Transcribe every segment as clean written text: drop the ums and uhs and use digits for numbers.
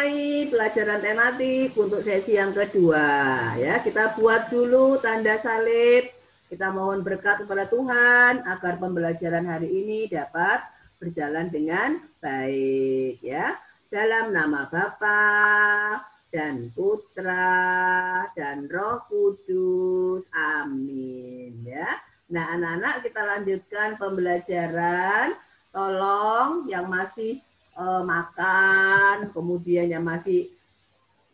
mulai pelajaran tematik untuk sesi yang kedua. Ya, kita buat dulu tanda salib. Kita mohon berkat kepada Tuhan agar pembelajaran hari ini dapat berjalan dengan baik. Ya, dalam nama Bapa dan Putra dan Roh Kudus. Amin. Ya. Nah, anak-anak, kita lanjutkan pembelajaran. Tolong yang masih makan, kemudian yang masih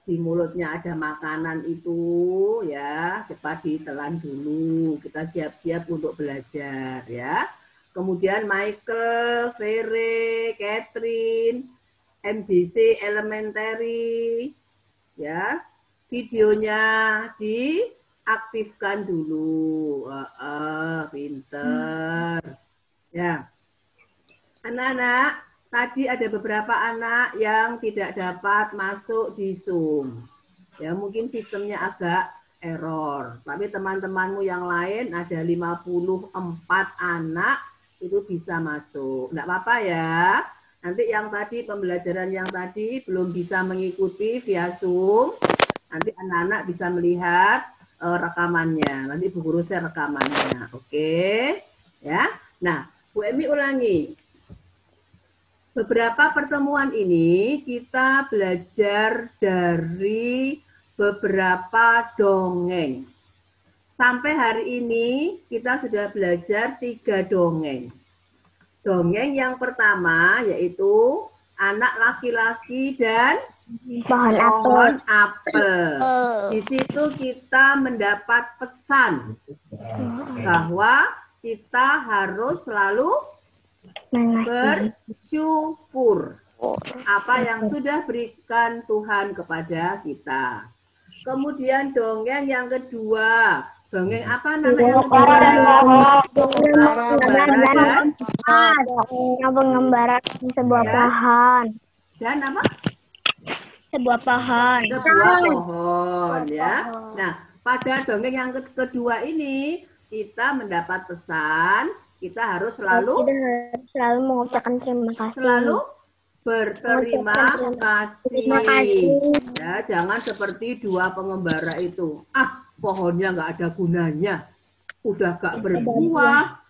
di mulutnya ada makanan itu ya cepat ditelan dulu. Kita siap-siap untuk belajar ya. Kemudian Michael, Vere, Catherine, MDC Elementary ya, videonya diaktifkan dulu. Pinter ya. Anak-anak, tadi ada beberapa anak yang tidak dapat masuk di Zoom. Ya, mungkin sistemnya agak error. Tapi teman-temanmu yang lain ada 54 anak itu bisa masuk. Enggak apa-apa ya. Nanti yang tadi, pembelajaran yang tadi belum bisa mengikuti via Zoom. Nanti anak-anak bisa melihat rekamannya. Nanti Bu Guru share rekamannya. Oke? Ya. Nah, Bu Emi ulangi. Beberapa pertemuan ini kita belajar dari beberapa dongeng. Sampai hari ini kita sudah belajar 3 dongeng. Dongeng yang pertama yaitu anak laki-laki dan pohon apel. Di situ kita mendapat pesan bahwa kita harus selalu bersyukur apa yang sudah berikan Tuhan kepada kita. Kemudian dongeng yang kedua, dongeng apa namanya yang kedua? Penggambaran sebuah pohon. Dan apa? Sebuah pohon. Sebuah pohon ya. Nah, pada dongeng yang kedua ini kita mendapat pesan. Kita harus selalu mengucapkan terima kasih. Selalu berterima kasih. Ya, jangan seperti 2 pengembara itu. Pohonnya nggak ada gunanya. Udah nggak berbuah.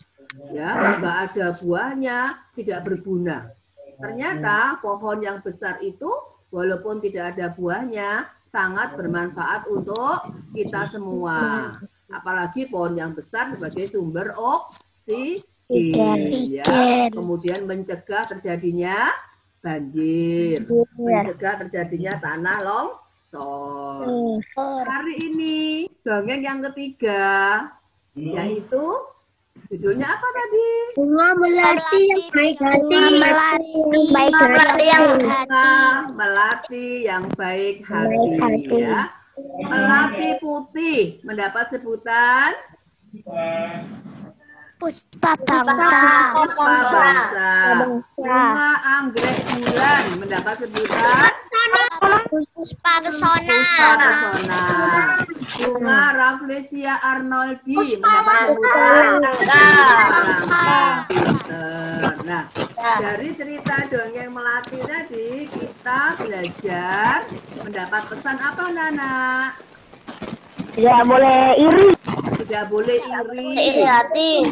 Ya, nggak ada buahnya, tidak berguna. Ternyata pohon yang besar itu walaupun tidak ada buahnya sangat bermanfaat untuk kita semua. Apalagi pohon yang besar sebagai sumber ya, kemudian mencegah terjadinya banjir, mencegah terjadinya tanah longsor. Hari ini dongeng yang ketiga yaitu judulnya apa tadi? Bunga melati yang baik hati. Melati yang baik hati ya. Melati putih mendapat sebutan Puspa bangsa. Bunga anggrek bulan mendapat sebutan Puspa pesona. Bunga Rafflesia Arnoldi mendapat sebutan Nah, dari cerita dongeng Melati tadi kita belajar mendapat pesan apa, Nana? Tidak boleh iri. Tidak boleh iri. Hati.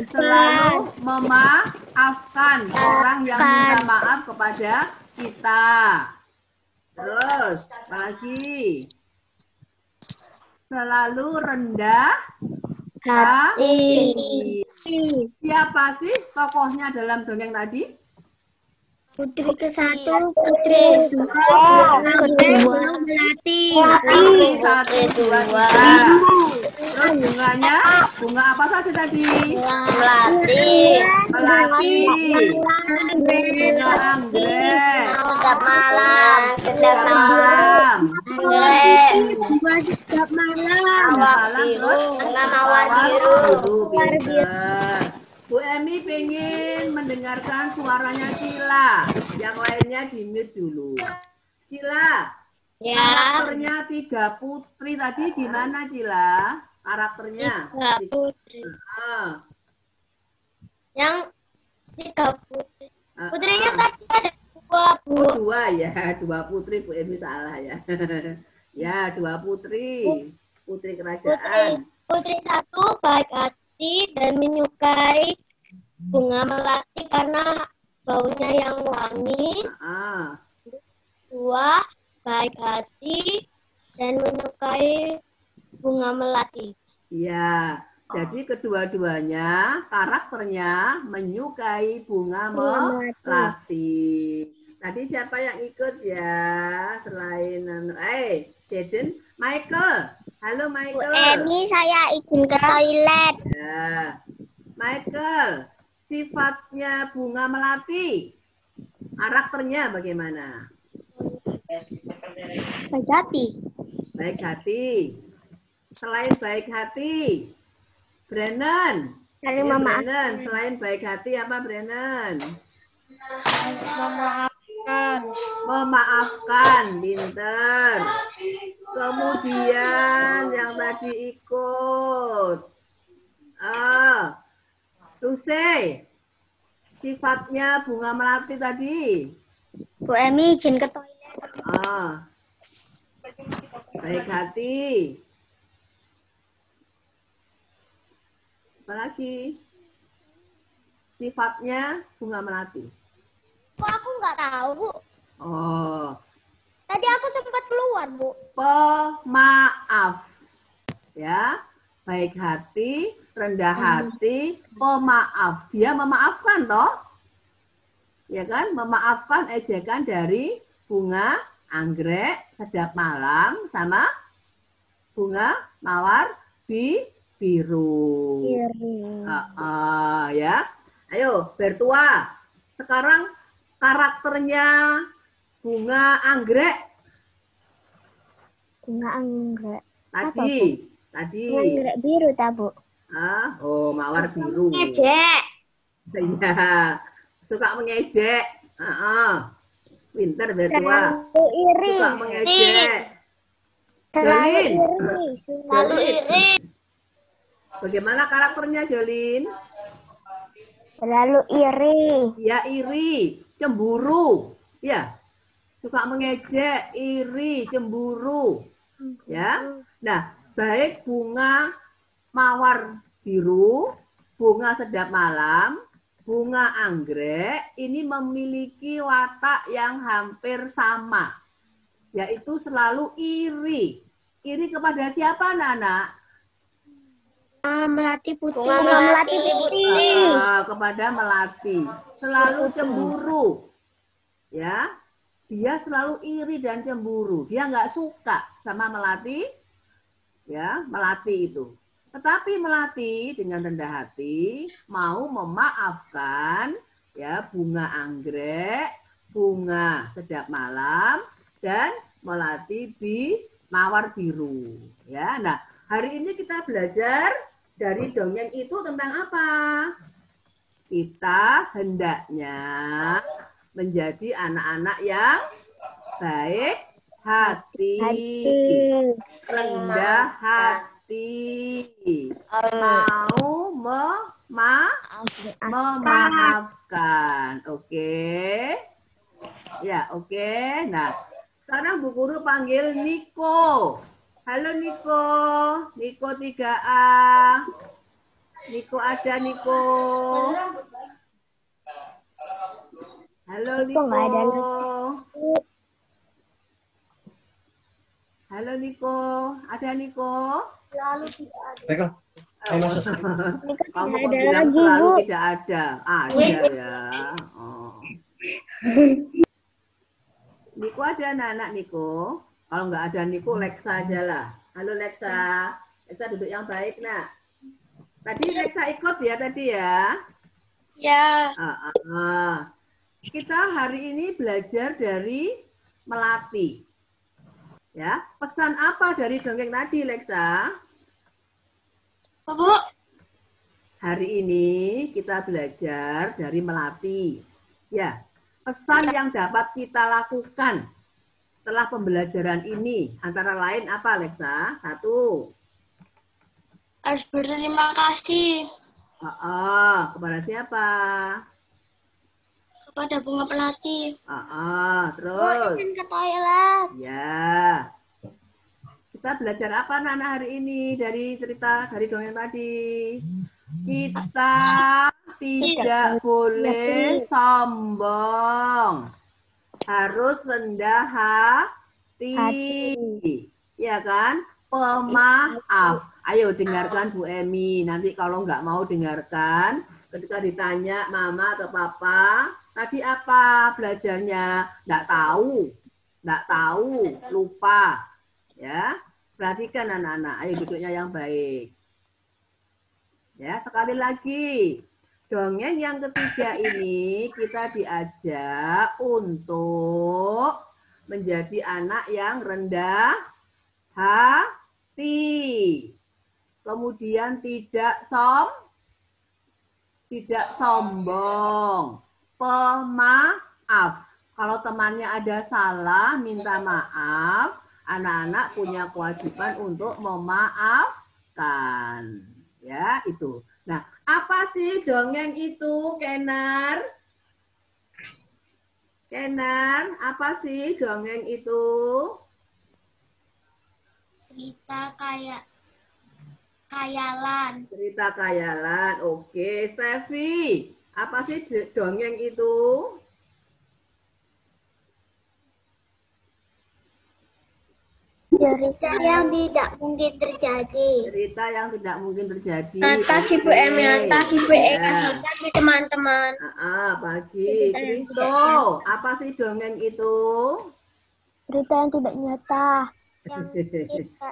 Selalu memaafkan orang yang minta maaf kepada kita. Terus, apa lagi? Selalu rendah hati. Siapa sih tokohnya dalam dongeng tadi? Putri ke-1, putri kedua, melati. Melati 1, 2, 3. Terus bunganya, bunga apa saja tadi? Melati. Bunga anggrek. Sedap malam. Sedap malam. Bunga mawar biru. Pinter. Bu Emi pengen mendengarkan suaranya Cila. Yang lainnya di-mute dulu. Cila, karakternya 3 putri tadi gimana, Cila? Karakternya? 3 putri. Yang 3 putri. Putri dua ya, 2 putri Bu Emi salah ya. Ya, 2 putri. Putri kerajaan. Putri 1 baik hati dan menyukai bunga melati karena baunya yang wangi. 2 baik hati dan menyukai bunga melati. Iya, jadi kedua-duanya karakternya menyukai bunga melati. Tadi siapa yang ikut ya? Selain Jaden, Michael. Halo Michael. Bu Emi, saya izin ke toilet. Ya. Michael, sifatnya bunga melati, karakternya bagaimana? Baik hati. Baik hati. Selain baik hati, Brennan. Brennan, selain baik hati apa Brennan? Memaafkan. Memaafkan, pinter. Kemudian yang tadi ikut. Lucy, sifatnya bunga melati tadi. Bu Emi izin ke toilet. Baik hati. Apalagi sifatnya bunga melati. Kok aku nggak tahu, Bu? Oh. Tadi aku sempat keluar, Bu. Pemaaf. Ya. Baik hati, rendah hati, pemaaf. Dia memaafkan toh? Ya kan? Memaafkan ejekan dari bunga anggrek, sedap malam, sama bunga mawar biru. Ya. Ayo, Bertua. Sekarang karakternya bunga anggrek. Bunga anggrek. Tadi. Bunga anggrek biru, tak, Bu? Mawar biru. Ngejek. Iya. Suka mengejek. Pinter Bertua. Terlalu iri. Suka mengejek. Terlalu iri. Bagaimana karakternya Jolin? Terlalu iri. Ya, iri, cemburu. Ya. Suka mengejek, iri, cemburu. Ya. Nah, baik bunga mawar biru, bunga sedap malam, bunga anggrek ini memiliki watak yang hampir sama, yaitu selalu iri. Iri kepada siapa, Nana? Melati putih. Melati putih. Kepada melati. Selalu cemburu. Ya. Dia selalu iri dan cemburu. Dia nggak suka sama melati. Ya, melati itu. Tetapi melati dengan rendah hati mau memaafkan ya bunga anggrek, bunga sedap malam, dan melati mawar biru. Ya, nah hari ini kita belajar dari dongeng itu tentang apa? Kita hendaknya menjadi anak-anak yang baik hati, rendah hati, mau memaafkan. Oke? Ya, oke. Nah, sekarang Bu Guru panggil Niko. Halo Niko, Niko 3A. Niko ada Niko. Halo Niko. Halo Niko, ada Niko? Selalu tidak ada. Kamu bilang selalu tidak ada. Ada ya. Niko ada anak Niko. Kalau nggak ada Niko, Lexa aja lah. Halo Lexa. Lexa duduk yang baik, nak. Tadi Lexa ikut ya tadi ya? Ya. Kita hari ini belajar dari melati. Ya, pesan apa dari dongeng tadi, Lexa? Bu. Hari ini kita belajar dari melati. Ya, pesan yang dapat kita lakukan setelah pembelajaran ini antara lain apa, Lexa? 1. Harus berterima kasih. Kepada siapa? Kepada bunga melati. Terus. Ke toilet. Ya. Kita belajar apa anak-anak hari ini dari dongeng tadi? Kita tidak boleh sombong. Harus rendah hati. Ya kan? Pemaaf. Ayo dengarkan Bu Emi. Nanti kalau nggak mau dengarkan, ketika ditanya mama atau papa, tadi apa belajarnya? Nggak tahu, lupa. Ya, perhatikan anak-anak. Ayo duduknya yang baik. Ya, sekali lagi. Dongeng yang ketiga ini kita diajak untuk menjadi anak yang rendah hati. Kemudian tidak sombong. Pemaaf. Kalau temannya ada salah, minta maaf. Anak-anak punya kewajiban untuk memaafkan. Ya, itu. Nah, apa sih dongeng itu, Kenar? Kenar, apa sih dongeng itu? Cerita khayalan. Cerita khayalan. Oke, Stevi, apa sih dongeng itu? Cerita yang tidak mungkin terjadi. Cerita yang tidak mungkin terjadi. Pagi Bu Emi, pagi Bu Eka, pagi teman-teman. Pagi. Kristo, apa sih dongeng itu? Cerita yang tidak nyata. Yang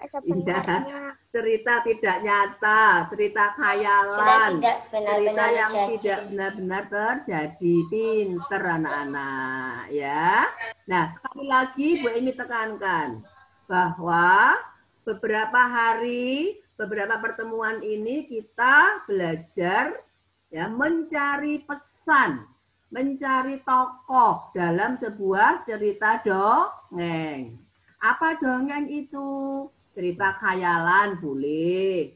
sebenarnya. Cerita tidak nyata, cerita khayalan. Cerita yang tidak benar-benar terjadi. Pinter anak-anak, ya. Nah, sekali lagi Bu Emi tekankan bahwa beberapa pertemuan ini kita belajar ya mencari pesan, mencari tokoh dalam sebuah cerita dongeng. Apa dongeng itu? Cerita khayalan boleh,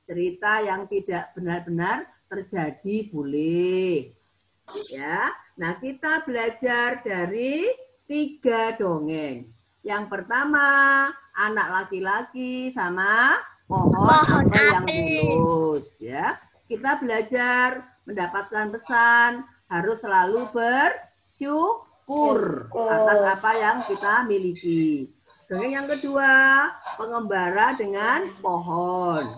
cerita yang tidak benar-benar terjadi boleh. Ya, nah kita belajar dari 3 dongeng. Yang pertama, anak laki-laki sama pohon apel yang tulus. Ya, kita belajar mendapatkan pesan harus selalu bersyukur atas apa yang kita miliki. Dongeng yang kedua, pengembara dengan pohon.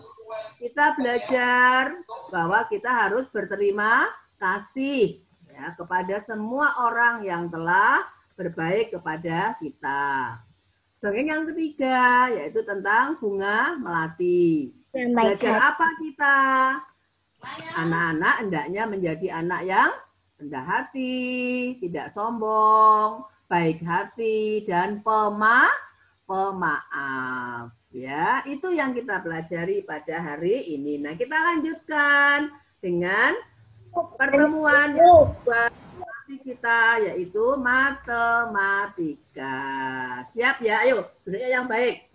Kita belajar bahwa kita harus berterima kasih ya, kepada semua orang yang telah berbaik kepada kita. Dongeng yang ketiga yaitu tentang bunga melati. Belajar apa kita? Anak-anak hendaknya menjadi anak yang rendah hati, tidak sombong, baik hati, dan pemaaf. Ya, itu yang kita pelajari pada hari ini. Nah, kita lanjutkan dengan pertemuan kita yaitu matematika. Siap ya? Ayo, duduknya yang baik.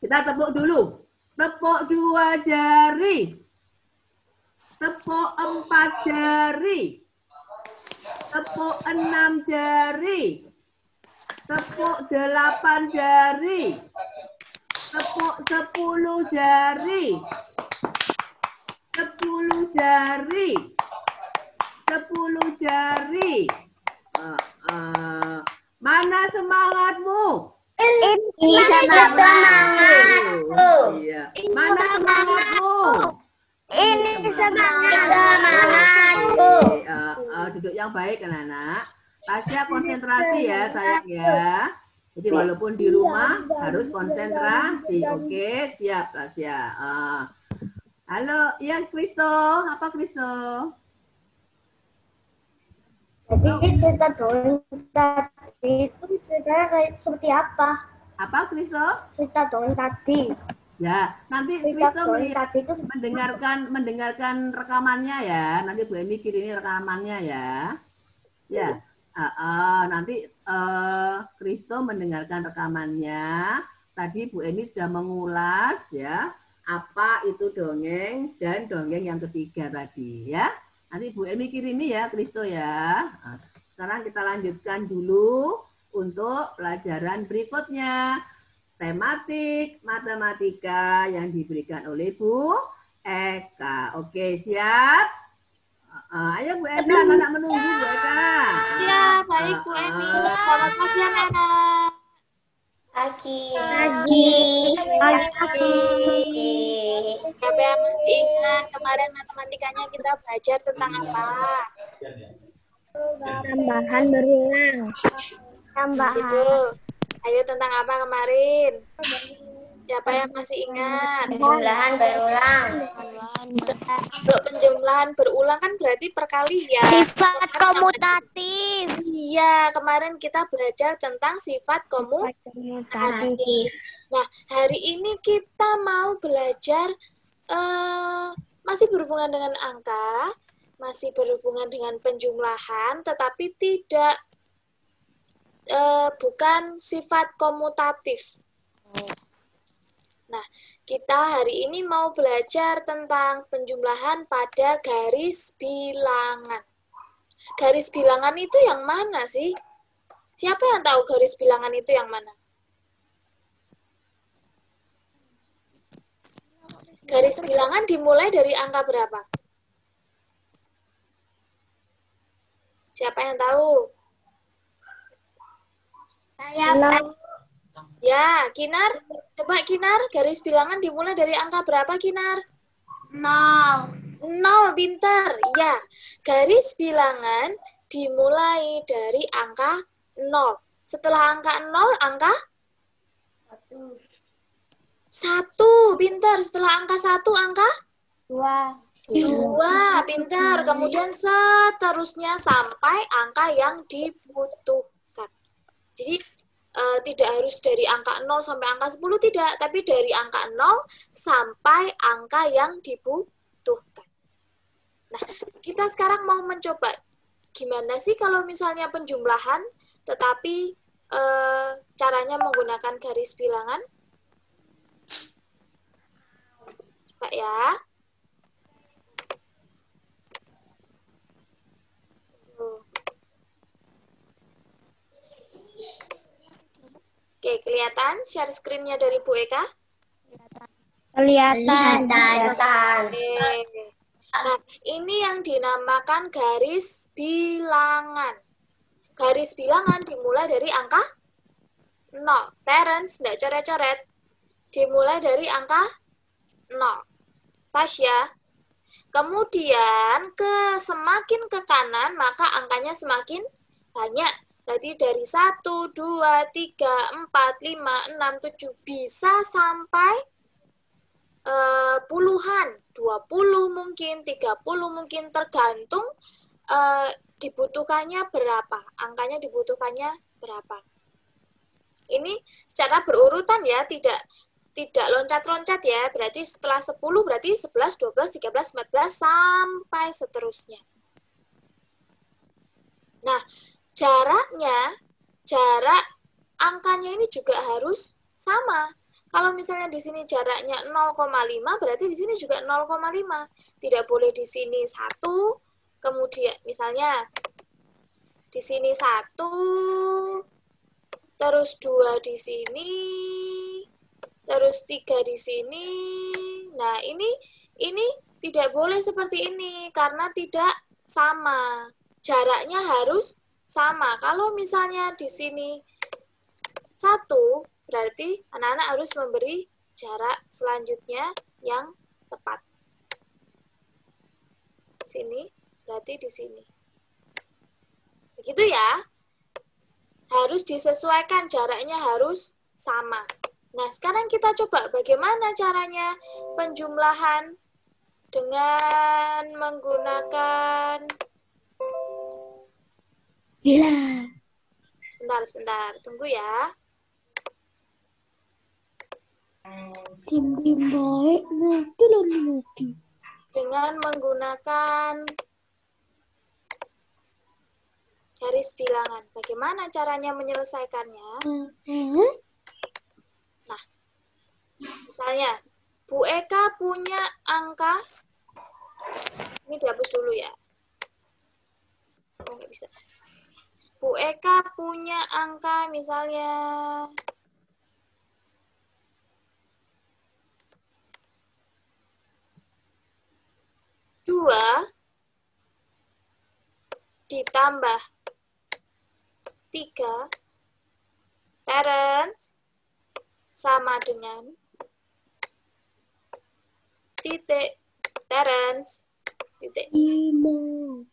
Kita tepuk dulu. Tepuk 2 jari. Tepuk 4 jari. Tepuk 6 jari. Tepuk 8 jari. Tepuk 10 jari. 10 jari. 10 jari. Mana semangatmu? Ini semangatku. Iya. Mana semangatmu? Ini semangatku. Duduk yang baik anak-anak. Tasya konsentrasi ya sayang ya. Jadi walaupun di rumah harus konsentrasi. Oke, siap Tasya. Halo, ya Kristo. Apa Kristo? Jadi cerita dongeng tadi itu ceritanya kayak seperti apa? Apa Kristo? Cerita dongeng tadi. Ya, nanti Kristo mendengarkan rekamannya ya. Nanti Bu Emi kirimin rekamannya ya. Ya, nanti Kristo mendengarkan rekamannya. Tadi Bu Emi sudah mengulas ya apa itu dongeng dan dongeng yang ketiga tadi ya. Nanti Bu Emi kirimi ya, Kristo ya. Nah, sekarang kita lanjutkan dulu untuk pelajaran berikutnya. Tematik matematika yang diberikan oleh Bu Eka. Oke, siap? Ayo Bu Eka, anak menunggu Bu Eka. Ya, baik Bu Emi. Selamat pagi anak-anak. Pagi. Siapa yang masih ingat kemarin matematikanya kita belajar tentang apa? Tambahan berulang. Itu. Ayo tentang apa kemarin? Siapa yang masih ingat? Penjumlahan berulang. Kalau penjumlahan berulang kan berarti perkalian. Sifat komutatif. Iya, kemarin kita belajar tentang sifat komutatif. Nah, hari ini kita mau belajar masih berhubungan dengan angka, masih berhubungan dengan penjumlahan, tetapi tidak bukan sifat komutatif. Nah, kita hari ini mau belajar tentang penjumlahan pada garis bilangan. Garis bilangan itu yang mana sih? Siapa yang tahu garis bilangan itu yang mana? Garis bilangan dimulai dari angka berapa? Siapa yang tahu? Saya Ya, Kinar. Coba Kinar, garis bilangan dimulai dari angka berapa, Kinar? 0. 0, pintar. Ya, garis bilangan dimulai dari angka 0. Setelah angka 0, angka 1, pintar. Setelah angka 1, angka 2, pintar. Kemudian seterusnya sampai angka yang dibutuhkan. Jadi, tidak harus dari angka 0 sampai angka 10, tidak. Tapi dari angka 0 sampai angka yang dibutuhkan. Nah, kita sekarang mau mencoba gimana sih kalau misalnya penjumlahan, tetapi caranya menggunakan garis bilangan. Coba ya. Oke, kelihatan share screen-nya dari Bu Eka? Kelihatan. Oke. Nah, ini yang dinamakan garis bilangan. Garis bilangan dimulai dari angka 0. Terence, enggak coret-coret. Dimulai dari angka 0. Tasya. Kemudian, semakin ke kanan, maka angkanya semakin banyak. Berarti dari 1, 2, 3, 4, 5, 6, 7, bisa sampai puluhan, 20 mungkin, 30 mungkin, tergantung dibutuhkannya berapa, angkanya dibutuhkannya berapa. Ini secara berurutan ya, tidak loncat-loncat ya, berarti setelah 10 berarti 11, 12, 13, 14, sampai seterusnya. Nah, jarak angkanya ini juga harus sama. Kalau misalnya di sini jaraknya 0,5, berarti di sini juga 0,5. Tidak boleh di sini 1, kemudian misalnya di sini 1, terus 2 di sini, terus 3 di sini. Nah, ini tidak boleh seperti ini karena tidak sama. Jaraknya harus sama. Kalau misalnya di sini 1, berarti anak-anak harus memberi jarak selanjutnya yang tepat. Sini, berarti di sini. Begitu ya. Harus disesuaikan, jaraknya harus sama. Nah, sekarang kita coba bagaimana caranya penjumlahan dengan menggunakan... Sebentar, tunggu ya. Dengan menggunakan garis bilangan. Bagaimana caranya menyelesaikannya? Nah, misalnya, Bu Eka punya angka, ini dihapus dulu ya. Oh, nggak bisa. Bu Eka punya angka misalnya 2 ditambah 3, Terence sama dengan titik, Terence, titik. 2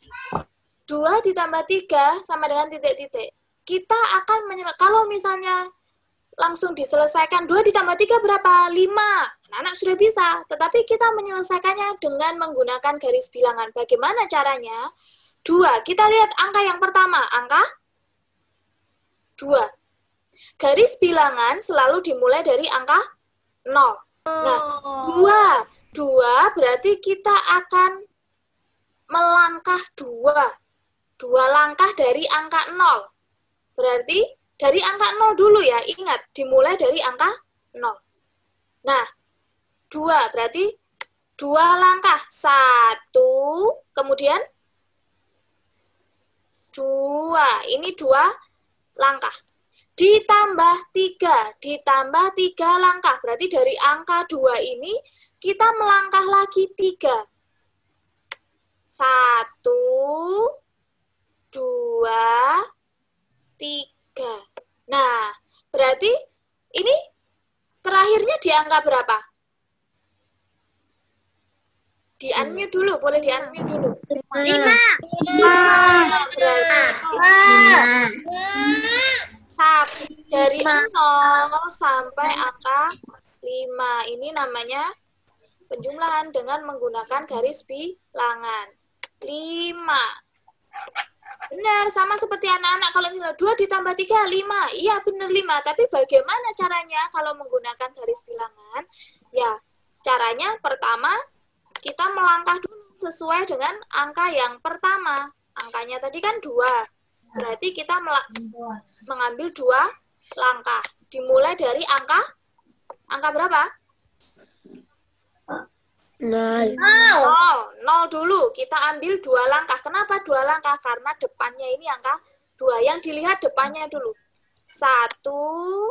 ditambah 3 sama dengan titik-titik. Kita akan kalau misalnya langsung diselesaikan 2 ditambah 3 berapa? 5. Anak-anak sudah bisa, tetapi kita menyelesaikannya dengan menggunakan garis bilangan. Bagaimana caranya? 2, kita lihat angka yang pertama, angka 2. Garis bilangan selalu dimulai dari angka 0. Nah, 2 berarti kita akan melangkah 2 langkah dari angka 0. Berarti dari angka 0 dulu ya, ingat, dimulai dari angka 0. Nah, 2 berarti 2 langkah. 1, kemudian 2. Ini 2 langkah. Ditambah 3 langkah. Berarti dari angka 2 ini kita melangkah lagi 3. 1, 2, 3. Nah, berarti ini terakhirnya di angka berapa? Di-unmute dulu, boleh di-unmute dulu. 5. Dari 0 sampai angka 5. Ini namanya penjumlahan dengan menggunakan garis bilangan. 5. Benar, sama seperti anak-anak kalau misalnya 2 ditambah 3, 5. Iya, benar 5. Tapi bagaimana caranya kalau menggunakan garis bilangan? Ya, caranya pertama, kita melangkah dulu sesuai dengan angka yang pertama. Angkanya tadi kan 2. Berarti kita mengambil 2 langkah. Dimulai dari angka berapa? 0. 0 dulu. Kita ambil 2 langkah. Kenapa 2 langkah? Karena depannya ini angka 2. Yang dilihat depannya dulu. 1,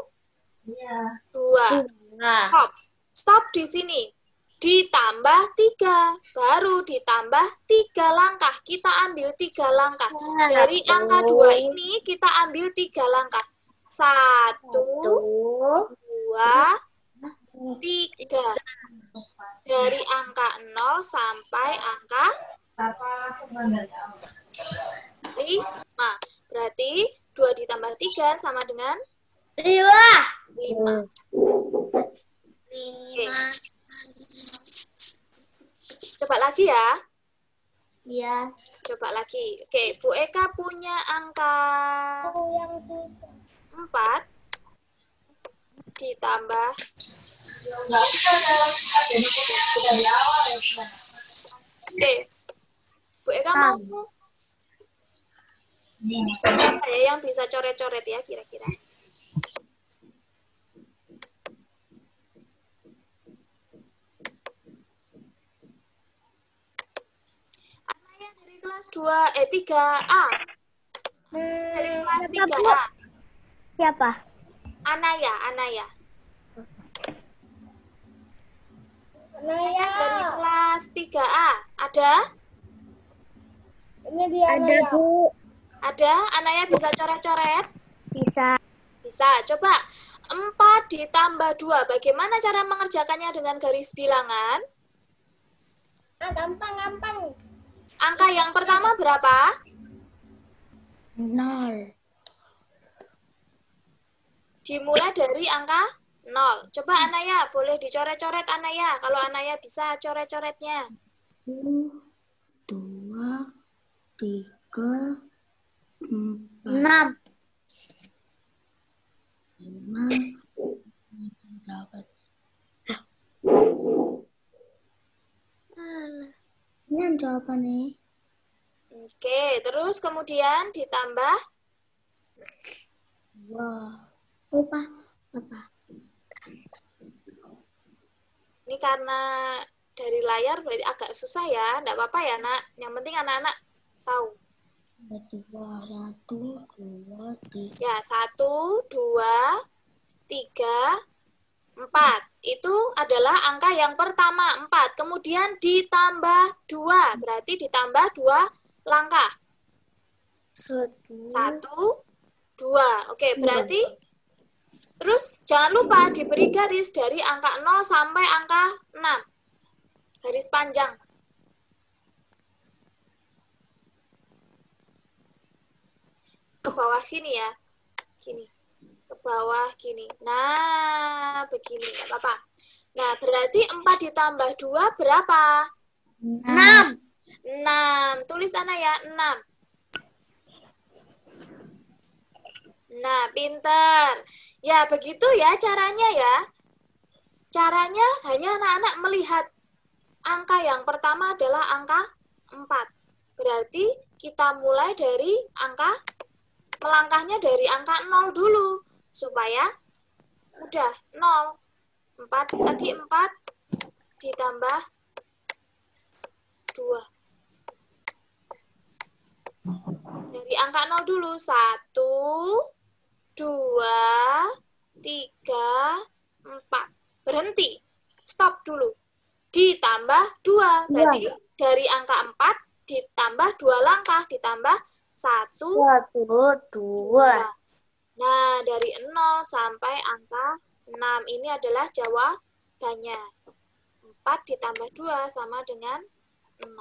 2. Stop di sini. Ditambah 3. Baru ditambah 3 langkah. Kita ambil 3 langkah. Dari angka 2 ini kita ambil 3 langkah. 1, 2, 3. Dari angka 0 sampai angka 5. Berarti 2 ditambah 3 sama dengan 5. Oke. Coba lagi ya. Iya. Coba lagi. Oke, Bu Eka punya angka 4 ditambah Oke. Bu Eka mau apa ya yang bisa coret-coret ya kira-kira? Anaya dari kelas 3A. Dari kelas 3A. Siapa? Anaya. Dari kelas 3A. Ada? Ini dia. Ada, Bu. Ada? Anaya bisa coret-coret? Bisa. Bisa. Coba 4 ditambah 2. Bagaimana cara mengerjakannya dengan garis bilangan? Gampang. Angka yang pertama berapa? 0. Dimulai dari angka 0. Coba Anaya, boleh dicoret-coret Anaya. Kalau Anaya bisa coret-coretnya. 2, 3, 4, 5, 8. Ini jawabannya. Oke, terus kemudian ditambah 2. Apa? Ini karena dari layar berarti agak susah ya. Enggak apa-apa ya, Nak. Yang penting anak-anak tahu. Dua, satu, dua, tiga. Ya, 1, 2, 3, 4. Itu adalah angka yang pertama, 4. Kemudian ditambah 2. Berarti ditambah 2 langkah. 1, 2. Oke, berarti terus jangan lupa diberi garis dari angka 0 sampai angka 6. Garis panjang. Ke bawah sini ya. Gini. Ke bawah gini. Nah, begini. Nggak apa-apa. Nah, berarti 4 ditambah 2 berapa? 6. 6. Tulis sana ya, 6. Nah, pinter. Ya, begitu ya caranya ya. Caranya hanya anak-anak melihat angka yang pertama adalah angka 4. Berarti kita mulai dari melangkahnya dari angka 0 dulu. Supaya udah 0. 4, tadi 4 ditambah 2. Dari angka 0 dulu. 1, 2, 3, 4. Berhenti. Stop dulu. Ditambah 2. Berarti dari angka 4 ditambah 2 langkah. Ditambah 1, 2. Nah, dari 0 sampai angka 6. Ini adalah jawabannya. 4 ditambah 2 sama dengan 6.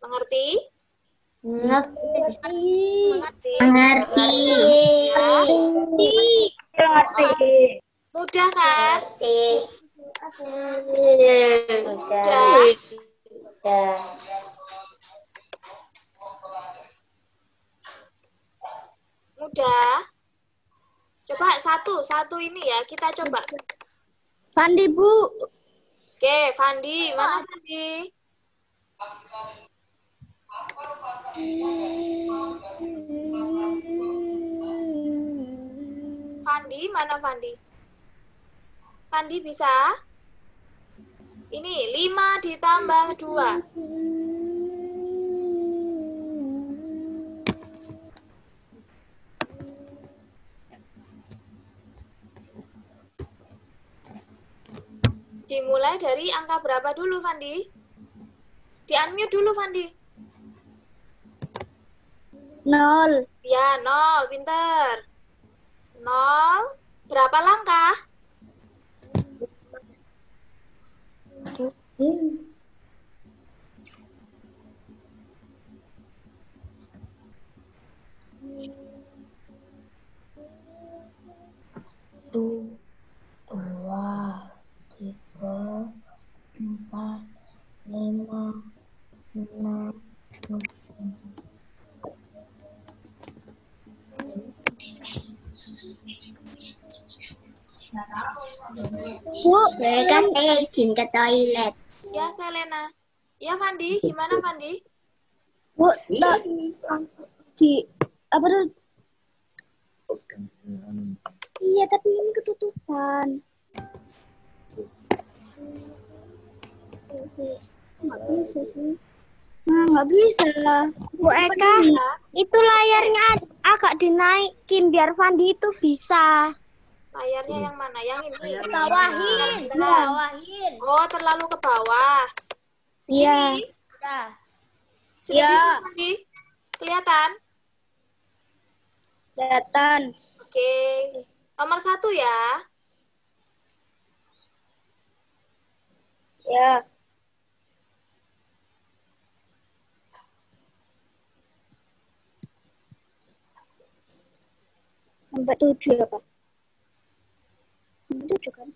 Mengerti? Mengerti. Mudah kan? Mudah. Coba satu ini ya, kita coba. Fandi, Bu. Oke, Fandi. Mana Fandi? Fandi, mana Fandi? Fandi bisa? Ini 5 ditambah 2. Dimulai dari angka berapa dulu, Fandi? Di-unmute dulu, Fandi. 0. Ya, 0. Pinter. 0. Berapa langkah? 1, 2, 3, 4, 5, 6, 7. Bu, mereka saya izin ke toilet. Ya, Selena. Ya, Fandi. Gimana, Fandi? Bu, apa tuh? Iya, tapi ini ketutupan. Nggak bisa sih. Nah, nggak bisa. Bu Eka, itu layarnya agak dinaikin biar Fandi itu bisa. Layarnya yang mana? Yang ini? Bawahin. Oh, terlalu ke bawah. Iya. Begini? Sudah bisa, Fandi? Kelihatan? Kelihatan. Oke. Nomor 1 ya. Ya. Sampai 7 ya, Pak? Sampai 7 kan?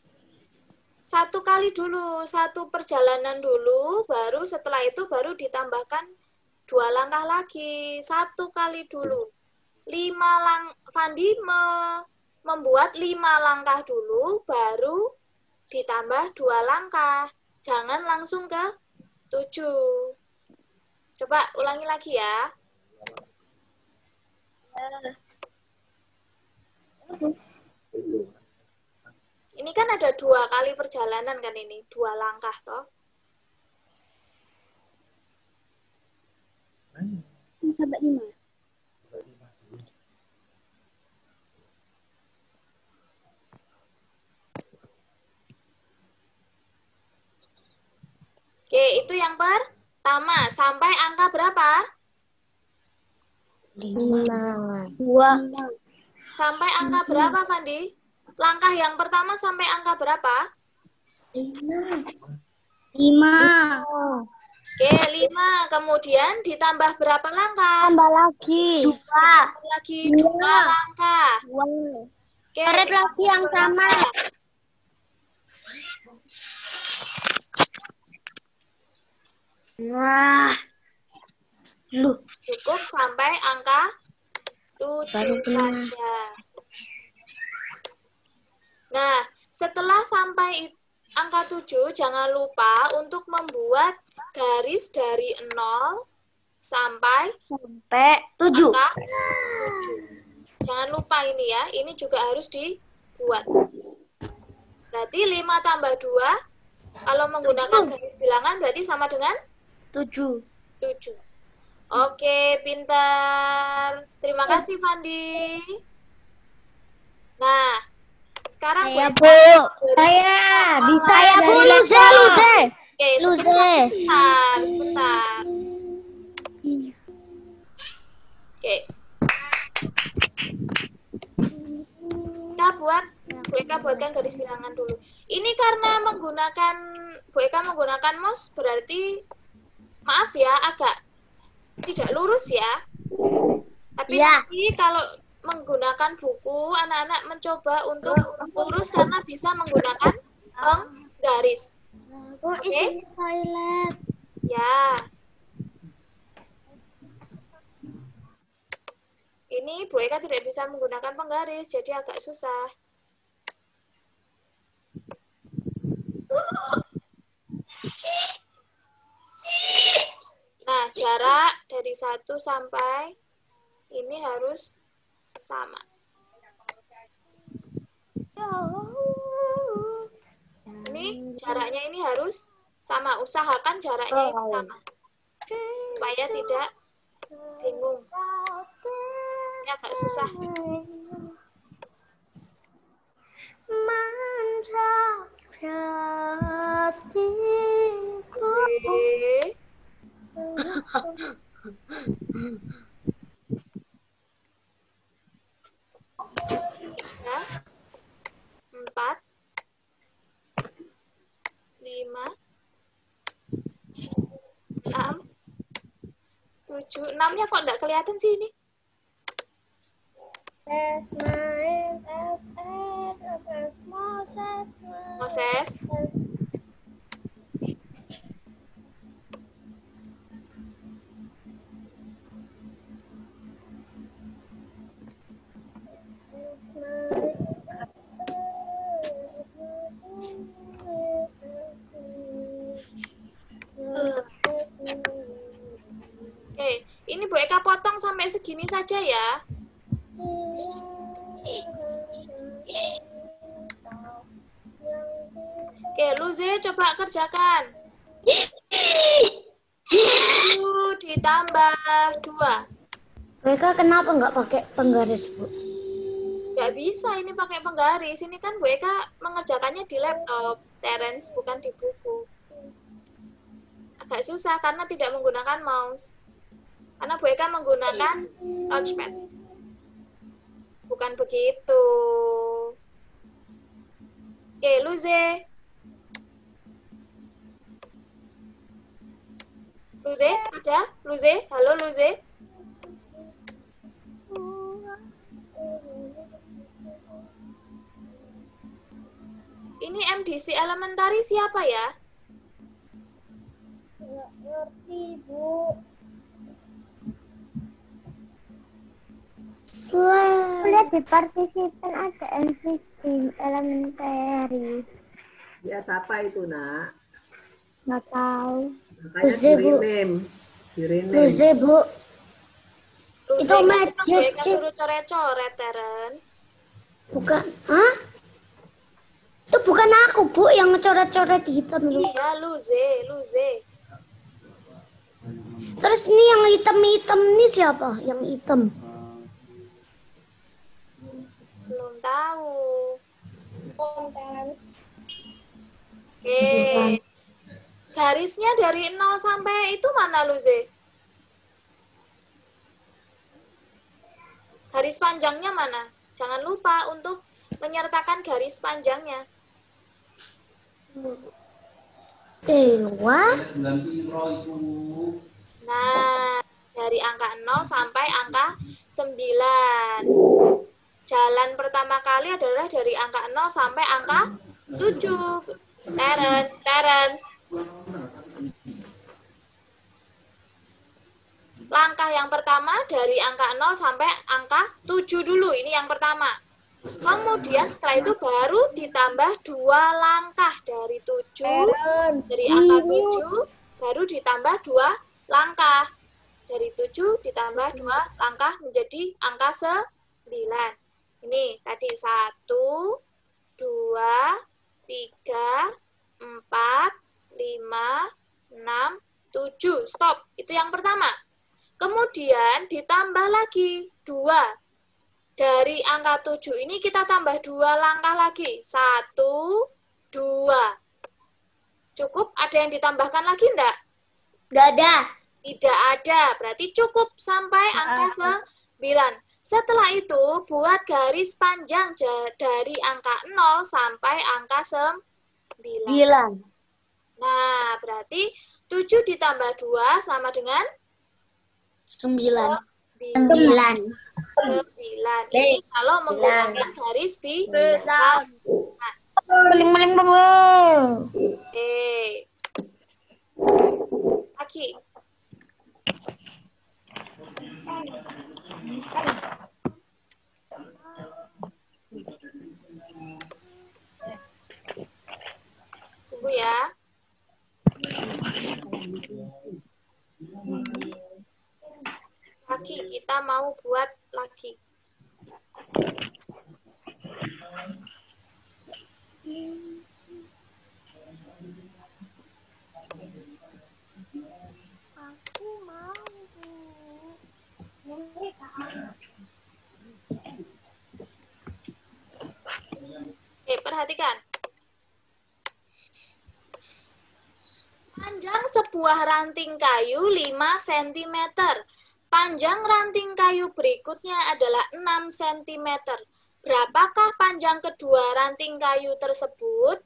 1 kali dulu, 1 perjalanan dulu, baru setelah itu baru ditambahkan 2 langkah lagi. 1 kali dulu. Fandi membuat 5 langkah dulu, baru ditambah 2 langkah. Jangan langsung ke 7. Coba ulangi lagi ya. Ini kan ada 2 kali perjalanan kan ini, 2 langkah toh. sampai 5. Oke, itu yang pertama. Sampai angka berapa? 5. 2. Sampai angka berapa, Fandi? Langkah yang pertama sampai angka berapa? 5. Oke, 5. Kemudian ditambah berapa langkah? Tambah lagi. 2. Ditambah lagi 2 langkah. 2. Oke, Coret lagi yang berapa? sama. Wah. Lu. Cukup sampai angka 7 saja. Nah, setelah sampai angka 7, jangan lupa untuk membuat garis dari 0 sampai 7. angka 7. Jangan lupa ini ya, ini juga harus dibuat. Berarti 5 tambah 2, kalau menggunakan garis bilangan berarti sama dengan 7. 7. Oke, pintar. Terima kasih, Fandi. Nah, sekarang Saya, Bu. Bu. Saya bisa ya, Bu. Luze. Oke, sebentar. Oke. Bu Eka buatkan garis bilangan dulu. Ini karena Bu Eka menggunakan mouse berarti maaf ya, agak tidak lurus ya. Tapi nanti kalau menggunakan buku, anak-anak mencoba untuk lurus karena bisa menggunakan penggaris. Oke? Toilet. Ya. Ini Bu Eka tidak bisa menggunakan penggaris, jadi agak susah. Nah, jarak dari 1 sampai ini harus sama. Ini jaraknya ini harus sama. Usahakan jaraknya ini sama. Supaya tidak bingung. Ini agak susah. Oke. 3, 4, 5, 6, 7. 6-nya kok enggak kelihatan sih ini? Moses. Oke, ini Bu Eka potong sampai segini saja ya. Oke, Luze coba kerjakan. 1 ditambah 2. Mereka kenapa nggak pakai penggaris, Bu? Nggak bisa ini pakai penggaris. Ini kan Bu Eka mengerjakannya di laptop, Terence, bukan di buku. Agak susah karena tidak menggunakan mouse. Karena Bu Eka menggunakan touchpad. Bukan begitu. Oke, Luze. Luze, ada? Luze? Halo, Luze? Ini MDC elementary siapa ya? Nggak ngerti, Bu. Lihat di partisipan ada MDC elementary. Ya, siapa itu, Nak? Nggak tahu. Makanya Luze, Bu. Di-rename. Luze, Bu. Luze Itu kan magic, Bu Eka suruh coret-coret, Terence. Bukan, hah? Itu bukan aku, Bu, yang ngecoret-coret hitam. Iya, Luze. Terus ini yang hitam-hitam ini siapa? Yang hitam. Belum tahu. Oke. Garisnya dari 0 sampai itu mana, Luze? Garis panjangnya mana? Jangan lupa untuk menyertakan garis panjangnya. Wah. Nah, dari angka 0 sampai angka 9. Jalan pertama kali adalah dari angka 0 sampai angka 7. Terence. Langkah yang pertama dari angka 0 sampai angka 7 dulu. Ini yang pertama. Kemudian setelah itu baru ditambah 2 langkah dari 7. Dari angka 7 baru ditambah 2 langkah. Dari 7 ditambah 2 langkah menjadi angka 9. Ini tadi 1, 2, 3, 4, 5, 6, 7. Stop. Itu yang pertama. Kemudian ditambah lagi 2. Dari angka 7 ini kita tambah 2 langkah lagi. 1, 2. Cukup? Ada yang ditambahkan lagi enggak? Enggak ada. Tidak ada. Berarti cukup sampai angka 9. Setelah itu, buat garis panjang dari angka 0 sampai angka 9. Nah, berarti 7 ditambah 2 sama dengan 9. 9. Ini kalau menggunakan garis bilangan. Lagi. Tunggu ya. Lagi, kita mau buat lagi. Aku mau. Oke, perhatikan. Panjang sebuah ranting kayu 5 cm. Panjang ranting kayu berikutnya adalah 6 cm. Berapakah panjang kedua ranting kayu tersebut?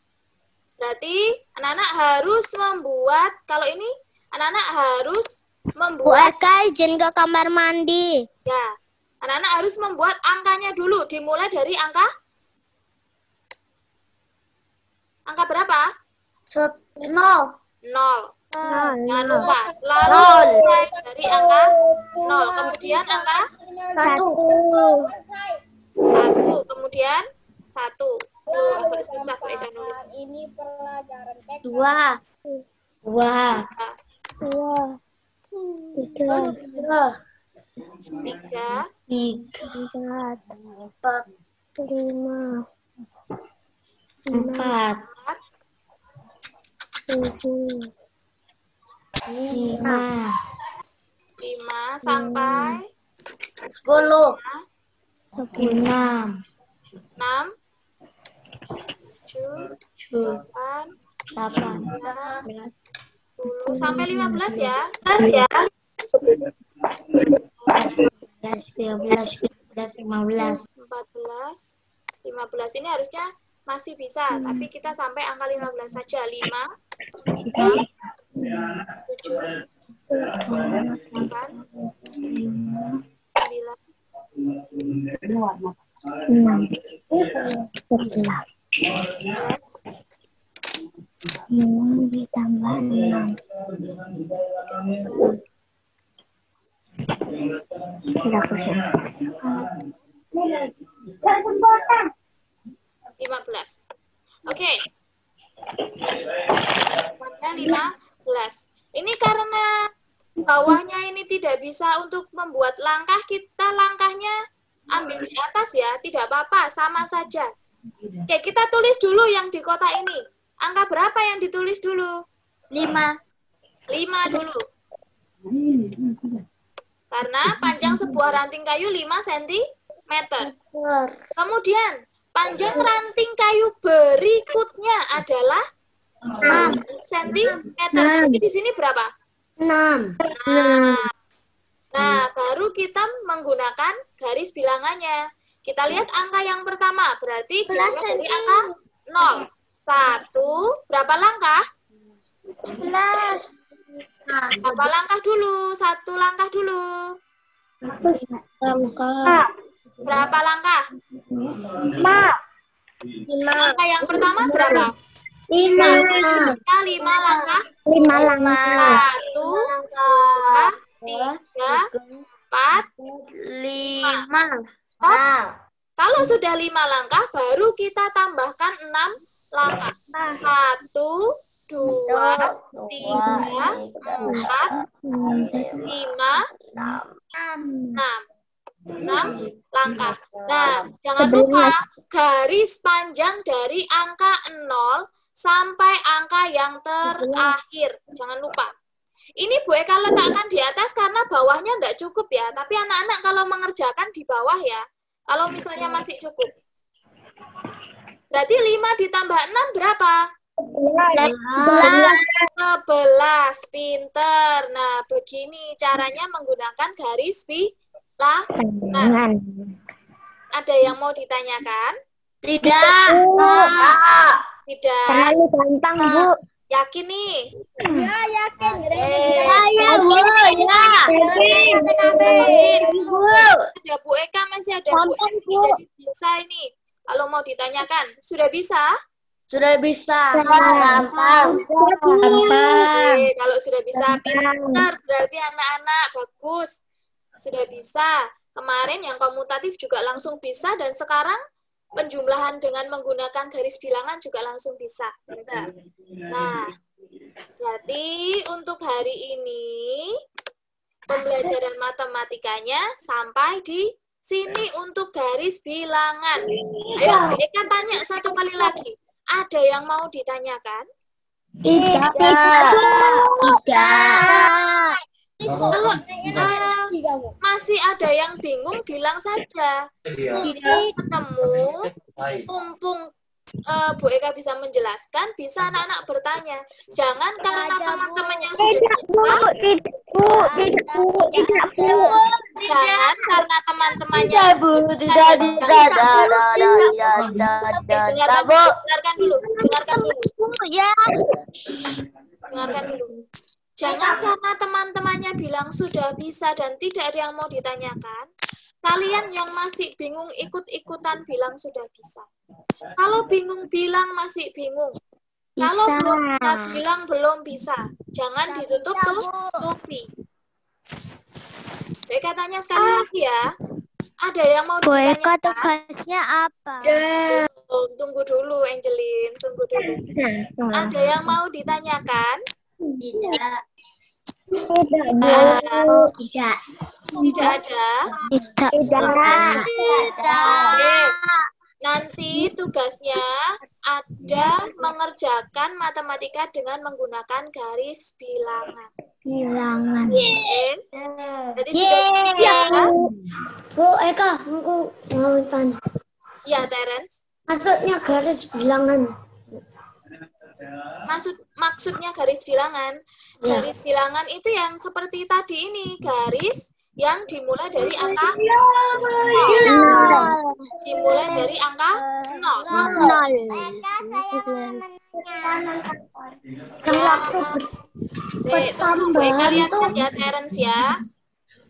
Berarti anak-anak harus membuat, kalau ini anak-anak harus membuat. Izin ke kamar mandi. Ya, anak-anak harus membuat angkanya dulu. Dimulai dari angka berapa? 0. 0. Jangan lupa, lalu mulai dari angka 0. Kemudian angka 1. Kemudian 1. Duh, agak susah kok Eka nulis. Ini pelajaran TK. 2. 3. 4 5 sampai 10. 6, 7, 8, 9, 10 sampai 15 ya. 13, 14, 14, 15 ini harusnya masih bisa, tapi kita sampai angka 15 saja. 5, 6, 7, 8, 9, 15. Oke. Sampai 15. Ini karena bawahnya ini tidak bisa untuk membuat langkah, kita langkahnya ambil di atas ya, tidak apa-apa, sama saja. Oke, kita tulis dulu yang di kotak ini. Angka berapa yang ditulis dulu? 5. 5 dulu. Karena panjang sebuah ranting kayu 5 cm. Kemudian, panjang ranting kayu berikutnya adalah 6 cm. Jadi di sini berapa? 6. Nah, baru kita menggunakan garis bilangannya. Kita lihat angka yang pertama, berarti dimulai dari angka 0. 1, berapa langkah? 11. Berapa langkah dulu? 1 langkah dulu. Langkah. Berapa langkah? 5. Langkah yang pertama berapa? 5. Kita 5 langkah. 5 langkah. 1, 2, 3, 4, 5. stop. Kalau sudah 5 langkah, baru kita tambahkan 6 langkah. 1, 2, 3, 4, 5, 6 langkah. Nah, jangan lupa garis panjang dari angka 0 sampai angka yang terakhir. Jangan lupa. Ini Bu Eka letakkan di atas karena bawahnya enggak cukup ya. Tapi anak-anak kalau mengerjakan di bawah ya. Kalau misalnya masih cukup. Berarti 5 ditambah 6 berapa? 11. Pinter. Nah, begini caranya menggunakan garis bilangan. Ada yang mau ditanyakan? Tidak. Tidak. Terlalu gampang, Bu. Yakin nih? Ya, yakin. Ada Bu Eka, masih ada Bu Eka. Jadi bisa ini. Kalau mau ditanyakan, sudah bisa? Sudah bisa. Gampang. Oke, kalau sudah bisa, pintar. Berarti anak-anak bagus. Sudah bisa. Kemarin yang komutatif juga langsung bisa, dan sekarang penjumlahan dengan menggunakan garis bilangan juga langsung bisa. Pintar. Nah, berarti untuk hari ini pembelajaran matematikanya sampai di sini untuk garis bilangan. Ayo, Bu Eka tanya satu kali lagi. Ada yang mau ditanyakan? Tidak. Kalau masih ada yang bingung, bilang saja. Mumpung ketemu, mumpung Bu Eka bisa menjelaskan, bisa anak-anak bertanya. Jangan karena teman-teman yang sudah jangan karena teman-temannya dengarkan dulu. Jangan karena teman-temannya bilang sudah bisa dan tidak ada yang mau ditanyakan, kalian yang masih bingung ikut-ikutan bilang sudah bisa. Kalau bingung bilang masih bingung. Kalau belum bisa bilang belum bisa. Jangan ditutup-tutupi. Baik, tanya sekali lagi ya. Ada yang mau ditanyakan? Tugasnya apa? Tunggu dulu, Angelin. Tunggu dulu. Ada yang mau ditanyakan? Tidak. Tidak ada. Nanti tugasnya ada mengerjakan matematika dengan menggunakan garis bilangan. Jadi sudah ya. Bu Eka, aku mau tanya. Ya, Terence. Maksudnya garis bilangan. Maksudnya garis bilangan. Garis bilangan itu yang seperti tadi ini, garis yang dimulai dari angka 0. Dimulai dari angka 0. Tunggu Bu Eka lihatkan ya, Terence ya.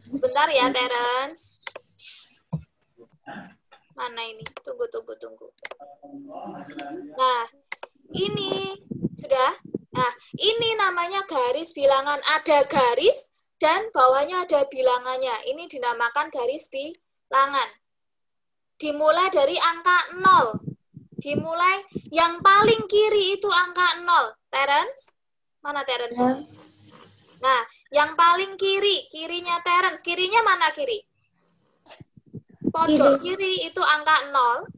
Sebentar ya, Terence. Mana ini? Tunggu. Nah, ini sudah. Nah, ini namanya garis bilangan. Ada garis dan bawahnya ada bilangannya. Ini dinamakan garis bilangan. Dimulai dari angka 0. Dimulai yang paling kiri itu angka 0. Terence? Mana Terence? Nah, yang paling kirinya Terence. Kirinya mana kiri? Pojok kiri itu angka 0.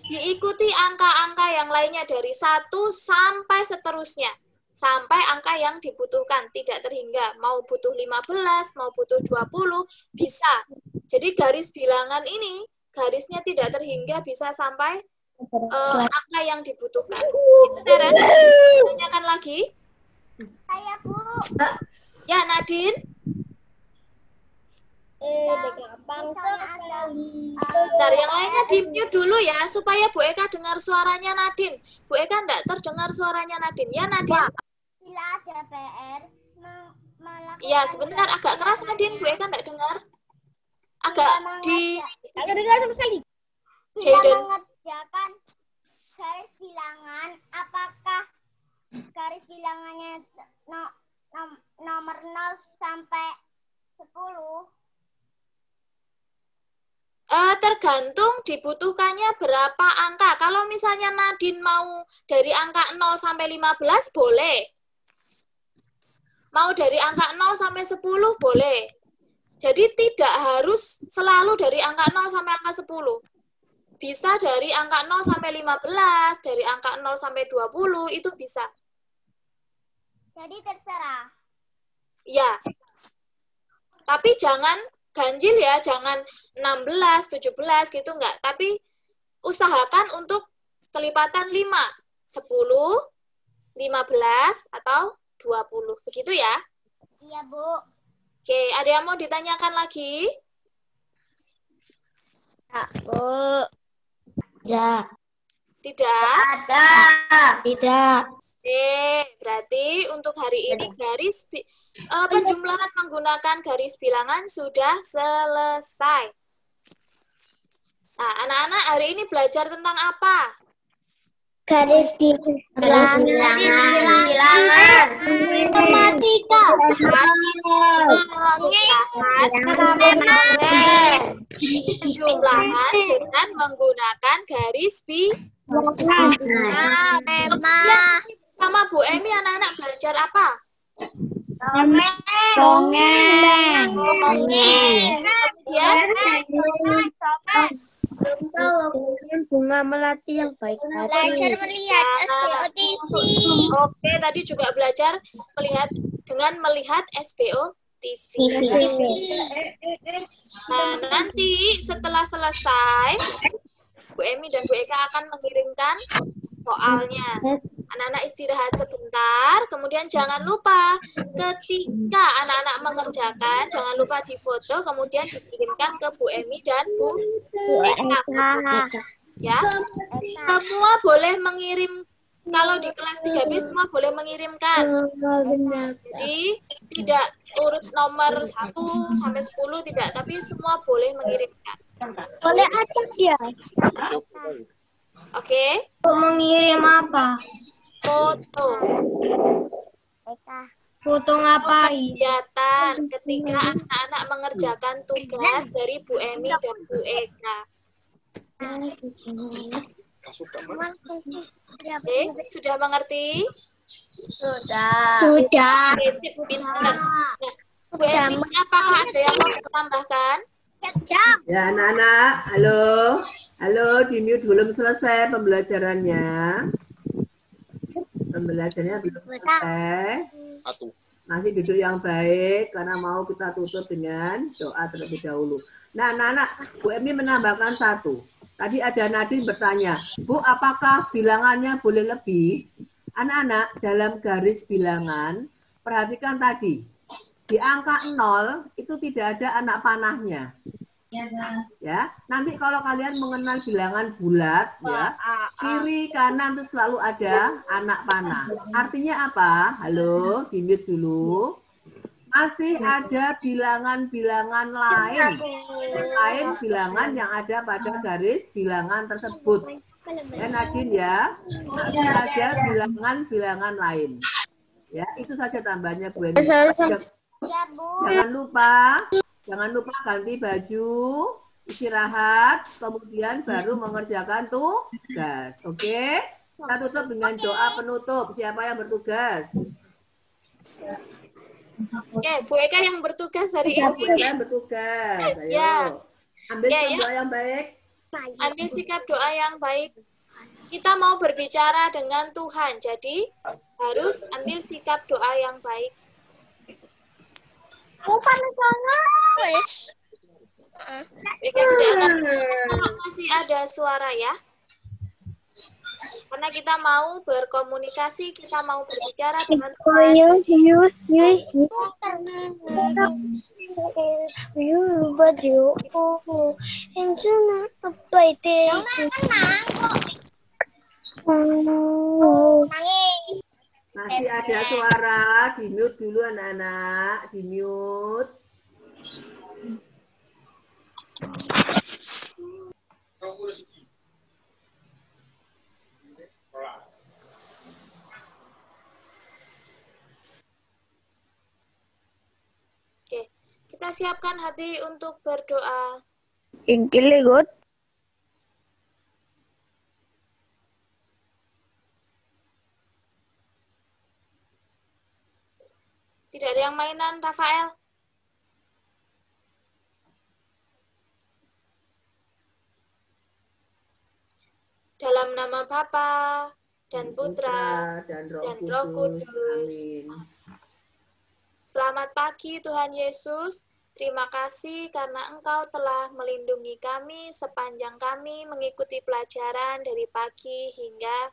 Diikuti angka-angka yang lainnya dari 1 sampai seterusnya. sampai angka yang dibutuhkan, tidak terhingga. Mau butuh 15, mau butuh 20, bisa. Jadi garis bilangan ini, garisnya tidak terhingga bisa sampai angka yang dibutuhkan. Itu Teren, tanyakan lagi. Saya, Bu. Ya, Nadine. Gampang sekali. Bentar, yang lainnya di-mute dulu ya, supaya Bu Eka dengar suaranya Nadine. Bu Eka enggak terdengar suaranya Nadine. Ya, Nadine. Bila ada PR, Iya, sebentar. Agak keras, Nadine. Bu Eka enggak dengar. Agak di... Agak dengar sama sekali. Bila Jaden. mengerjakan garis bilangan, apakah garis bilangannya nomor 0 sampai 10? Tergantung dibutuhkannya berapa angka. Kalau misalnya Nadine mau dari angka 0 sampai 15, boleh. Mau dari angka 0 sampai 10, boleh. Jadi tidak harus selalu dari angka 0 sampai angka 10. Bisa dari angka 0 sampai 15, dari angka 0 sampai 20, itu bisa. Jadi terserah. Ya. Tapi jangan ganjil ya, jangan 16, 17 gitu enggak. Tapi usahakan untuk kelipatan 5, 10, 15, atau 20. Begitu ya? Iya, Bu. Oke, ada yang mau ditanyakan lagi? Bu. Tidak. Tidak? Ada. Tidak. Berarti untuk hari ini garis penjumlahan menggunakan garis bilangan sudah selesai. Nah, anak-anak hari ini belajar tentang apa? Garis bilangan. Matematika. Penjumlahan dengan menggunakan garis bilangan. Sama Bu Emi, anak-anak belajar apa? Dongeng. Kemudian Bunga melati yang baik Belajar melihat SPO TV. Oke, tadi juga belajar melihat SPO TV. Nah, nanti setelah selesai, Bu Emi dan Bu Eka akan mengirimkan soalnya. Anak-anak istirahat sebentar, kemudian jangan lupa ketika anak-anak mengerjakan, jangan lupa difoto, kemudian dikirimkan ke Bu Emi dan Bu Eka. Ya, semua boleh mengirim. Kalau di kelas 3B semua boleh mengirimkan. Jadi tidak urut nomor 1 sampai 10 tidak, tapi semua boleh mengirimkan. Boleh acak ya? Oke? Mau mengirim apa? Foto. Foto ngapain? Kegiatan ketika anak-anak mengerjakan tugas dari Bu Emi dan Bu Eka. Oke, sudah mengerti? Sudah. Sip, pintar. Nah, Bu Emi, apakah ada yang mau ditambahkan? Ya, anak-anak, halo, di-mute belum selesai pembelajarannya. Pembelajarannya belum selesai. Masih duduk yang baik, karena mau kita tutup dengan doa terlebih dahulu. Nah, anak-anak, Bu Emi menambahkan satu. Tadi ada Nadine bertanya, Bu, apakah bilangannya boleh lebih? Anak-anak, dalam garis bilangan, perhatikan tadi, di angka 0 itu tidak ada anak panahnya. Ya, nanti kalau kalian mengenal bilangan bulat, ya, kiri kanan itu selalu ada anak panah. Artinya apa? Halo, di-mute dulu. Masih ada bilangan-bilangan lain, selain bilangan yang ada pada garis bilangan tersebut. Ya, Nadine ya, masih ada bilangan-bilangan lain. Ya, itu saja tambahnya Bu Eni. Jangan lupa ganti baju, istirahat, kemudian baru mengerjakan tugas. Oke? Kita tutup dengan doa penutup. Siapa yang bertugas? Oke, Bu Eka yang bertugas hari ini. Bu Eka yang bertugas. Ayo. Ya. Ambil Ya. doa yang baik. Ambil sikap doa yang baik. Kita mau berbicara dengan Tuhan. Jadi, harus ambil sikap doa yang baik. Bukan sana. Wes. Mereka tidak akan kalau masih ada suara ya. Karena kita mau berkomunikasi, kita mau berbicara dengan Tuhan. Masih ada suara, di mute dulu anak-anak, di mute. Oke, kita siapkan hati untuk berdoa. Good. Tidak ada yang mainan, Rafael? Dalam nama Bapa dan Putra dan dan Roh Kudus. Amin. Selamat pagi Tuhan Yesus. Terima kasih karena Engkau telah melindungi kami sepanjang kami mengikuti pelajaran dari pagi hingga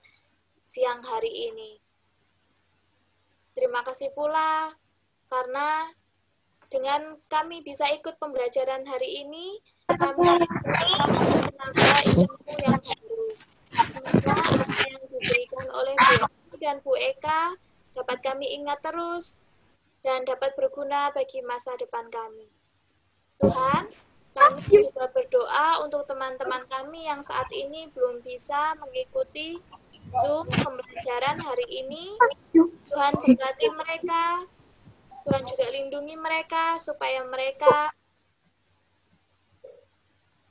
siang hari ini. Terima kasih pula karena dengan kami bisa ikut pembelajaran hari ini, kami menambah ilmu yang baru. Semoga apa yang diberikan oleh Bu Eki dan Bu Eka dapat kami ingat terus dan dapat berguna bagi masa depan kami. Tuhan, kami juga berdoa untuk teman-teman kami yang saat ini belum bisa mengikuti Zoom pembelajaran hari ini. Tuhan berkati mereka, Tuhan juga lindungi mereka supaya mereka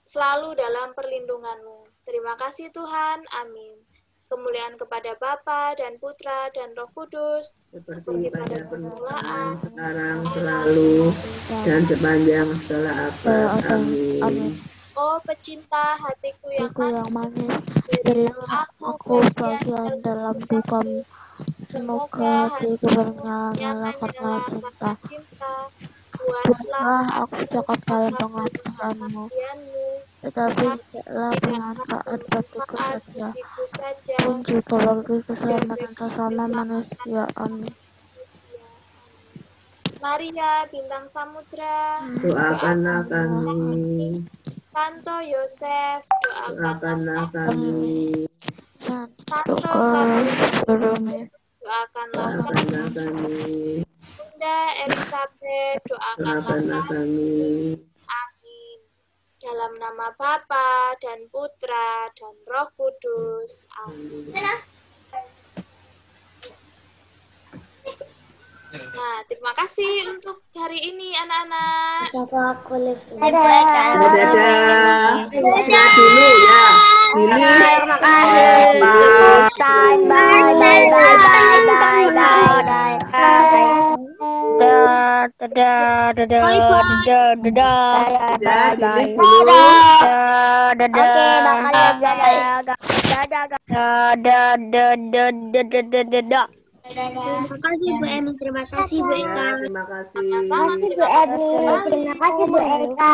selalu dalam perlindungan-Mu. Terima kasih Tuhan, amin. Kemuliaan kepada Bapa dan Putra dan Roh Kudus, Seperti pada permulaan, sekarang, selalu, dan sepanjang segala abad. Amin. Oh pecinta hatiku yang manis, berilah aku bagian dalam dukamu. Semoga hatiku bernyala karena cinta. Buatlah aku cakap dalam pengabdianmu, tetapi tidaklah bermanfaat bagiku saja, pun juga bagi keselamatan sesama manusia. Amin. Maria, bintang samudra, Doakanlah kami. Santo Yosef, doakanlah kami. Santo Gabriel, doakanlah kami. Bunda Elizabeth, doakanlah kami. Amin. Dalam nama Bapa dan Putra dan Roh Kudus. Amin. Nah, terima kasih untuk hari ini anak-anak. Dadah. Dadah dulu ya. Ini. Terima kasih. Terima kasih Bu Emi, terima kasih Bu Eka. Terima kasih. Bu Emi, terima kasih Bu Eka.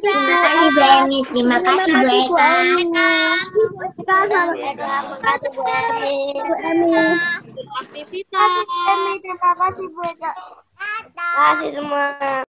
Terima kasih Bu Emi, terima kasih Bu Eka. Terima kasih Bu Emi. Bu Emi. Aktivitas. Terima kasih Bu Eka. Terima kasih semua.